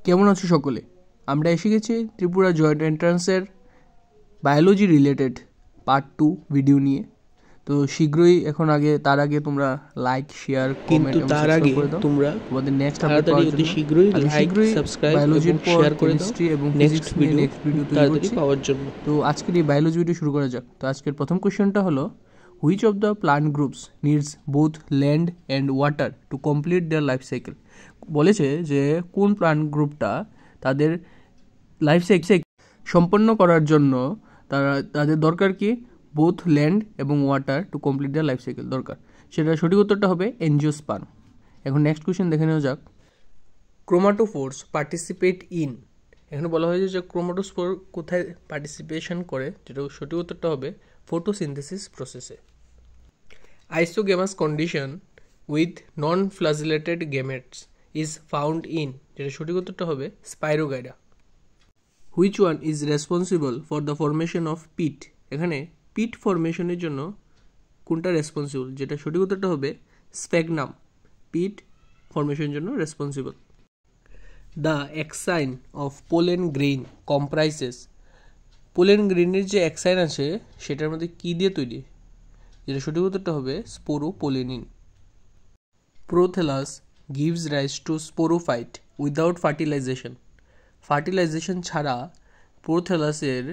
কেমন আছো সকলে? আমরা এসে গেছি ত্রিপুরা জয়েন্ট এন্ট্রান্সের বায়োলজি রিলেটেড পার্ট 2 ভিডিও নিয়ে। তো শীঘ্রই তার আগে তোমরা লাইক, শেয়ার, কমেন্ট এবং সাবস্ক্রাইব করে দাও। তোমাদের নেক্সট আপডেট পাওয়ার জন্য শীঘ্রই বায়োলজির পর কেমিস্ট্রি এবং ফিজিক্স নিয়ে নেক্সট ভিডিও তৈরি করছি পাওয়ার জন্য। তো আজকের এই বায়োলজি ভিডিও শুরু করা যাক। তো আজকের প্রথম কোশ্চেনটা হলো, which of the plant groups needs both land and water to complete their life cycle? বলেছে যে কোন প্লান্ট গ্রুপটা তাদের লাইফ সাইকেল সম্পন্ন করার জন্য তাদের দরকার কি বোথ ল্যান্ড এবং water to complete their life cycle দরকার। সেটা সঠিক উত্তরটা হবে এনজিওস্পার্ম। এখন নেক্সট কোয়েশ্চেন দেখে নেওয়া যাক। ক্রোমাটোফোরস পার্টিসিপেট ইন, এখানে বলা হয়েছে যে ক্রোমাটোস্পোর কোথায় পার্টিসিপেশন করে, যেটা সঠিক উত্তরটা হবে ফটোসিনথেসিস প্রসেসে। Isogamous condition with non flagellated gametes is found in, যেটা সঠিক উত্তরটা হবে spirogyra. Which one is responsible for the formation of peat, এখানে পিট ফরমেশনের জন্য কোনটা রেসপন্সিবল, যেটা সঠিক উত্তরটা হবে স্প্যাগনাম, পিট ফরমেশনের জন্য responsible. The exine of pollen grain comprises, pollen গ্রেইনের যে এক্সাইন আছে সেটার মধ্যে কী দিয়ে তৈরি, যেটা সঠিক উত্তরটা হবে sporopollenin. Prothallus gives rise to sporophyte without fertilization, fertilization ছাড়া প্রোথেলাসের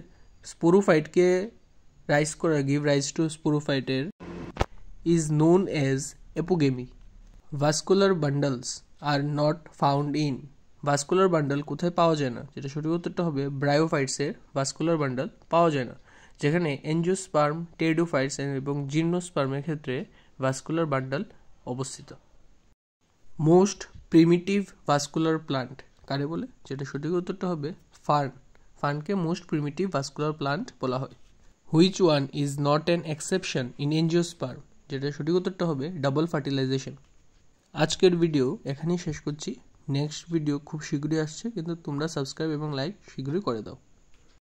স্পোরোফাইটকে গিভ রাইজ টু স্পোরোফাইটের is known as apogamy. Vascular bundles are not found in, vascular bundle কোথায় পাওয়া যায় না, যেটা সঠিক উত্তরটা হবে ব্রায়োফাইটসের ভাস্কুলার বান্ডল পাওয়া যায় না, যেখানে এনজিওস্পার্ম, টেরিডোফাইটস এবং জিমনোস্পার্মের ক্ষেত্রে ভাস্কুলার বান্ডল অবস্থিত। মোস্ট প্রিমিটিভ ভাস্কুলার প্লান্ট কারে বলে, যেটা সঠিক উত্তরটা হবে ফার্ন, ফার্নকে মোস্ট প্রিমিটিভ ভাস্কুলার প্লান্ট বলা হয়। Which one is not an exception in angiosperm, যেটা সঠিক উত্তরটা হবে ডাবল ফার্টিলাইজেশন। আজকের ভিডিও এখানেই শেষ করছি। নেক্সট ভিডিও খুব শীঘ্রই আসছে, কিন্তু তোমরা সাবস্ক্রাইব এবং লাইক শীঘ্রই করে দাও।